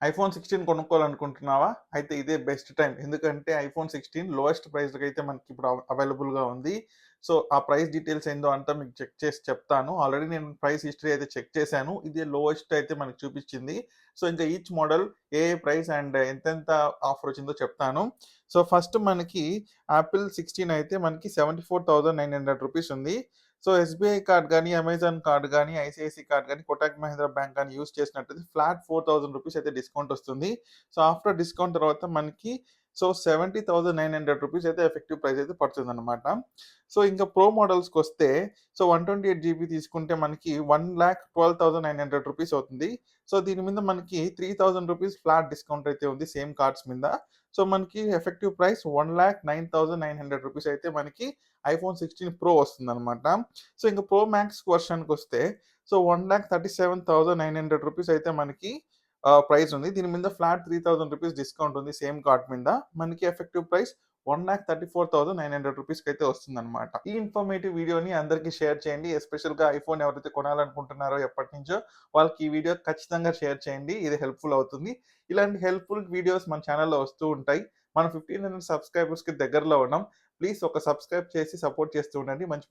IPhone 16 కొనుక్కోవాలనుకుంటున్నావా? అయితే ఇదే best time. ఎందుకంటే ఐఫోన్ 16 లోయెస్ట్ ప్రైస్‌కైతే మనకిప్పుడు అవైలబుల్‌గా ఉంది. సో, ఆ ప్రైస్ డీటెయిల్స్ ఏందో అంతా మీకు చెక్ చేసి చెప్తాను. ఆల్రెడీ నేను ప్రైస్ హిస్టరీ అయితే చెక్ చేశాను. ఇదే లోయెస్ట్ అయితే మనకు చూపిచ్చింది. సో, ఇంకా each model A price and ఎంతెంత ఆఫర్ వచ్చిందో చెప్తాను. సో, ఫస్ట్ మనకి యాపిల్ 16 అయితే మనకి రూ. 74,900 ఉంది. సో, ఎస్‌బీఐ కార్డ్ గాని, అమెజాన్ కార్డ్ గాని, ఐసీఐసీ కార్డ్ గాని, కోటక్ మహీంద్రా బ్యాంక్ గాని యూజ్ చేసినట్టయితే ఫ్లాట్ రూ. 4,000 అయితే డిస్కౌంట్ వస్తుంది. సో, ఆఫ్టర్ డిస్కౌంట్ తర్వాత మనకి 70,900 అయితే ఎఫెక్టివ్ ప్రైస్ అయితే పడుతుందన్నమాట. సో, ఇంకా ప్రో మోడల్స్‌కొస్తే 128 జీబీ తీసుకుంటే మనకి రూ. 1,12,900 అవుతుంది. సో, దీని మీద మనకి రూ. 3,000 ఫ్లాట్ డిస్కౌంట్ అయితే ఉంది సేమ్ కార్డ్స్ మీద. సో, మనకి ఎఫెక్టివ్ ప్రైస్ 1,09,900 అయితే మనకి ఐఫోన్ 16 ప్రో వస్తుందన్నమాట. సో, ఇంక ప్రో మ్యాక్స్ వెర్షన్‌కొస్తే 1,37,900 అయితే మనకి ప్రైస్ ఉంది. దీని మీద ఫ్లాట్ రూ. 3,000 డిస్కౌంట్ ఉంది సేమ్ కార్డ్ మీద. మనకి ఎఫెక్టివ్ ప్రైస్ 1,34,900 అయితే వస్తుందన్నమాట. ఈ ఇన్ఫర్మేటివ్ వీడియోని అందరికీ షేర్ చేయండి. ఎస్పెషల్‌గా ఐఫోన్ ఎవరైతే కొనాలనుకుంటున్నారో ఎప్పటినుంచో వాళ్ళకి ఈ వీడియో ఖచ్చితంగా షేర్ చేయండి. ఇది హెల్ప్‌ఫుల్ అవుతుంది. ఇలాంటి హెల్ప్‌ఫుల్ వీడియోస్ మన ఛానెల్‌లో వస్తూ ఉంటాయి. మనం 1,500 సబ్స్క్రైబర్స్‌కి దగ్గరలో ఉన్నాం. ప్లీజ్ ఒక సబ్స్క్రైబ్ చేసి సపోర్ట్ చేస్తూ ఉండండి. మంచి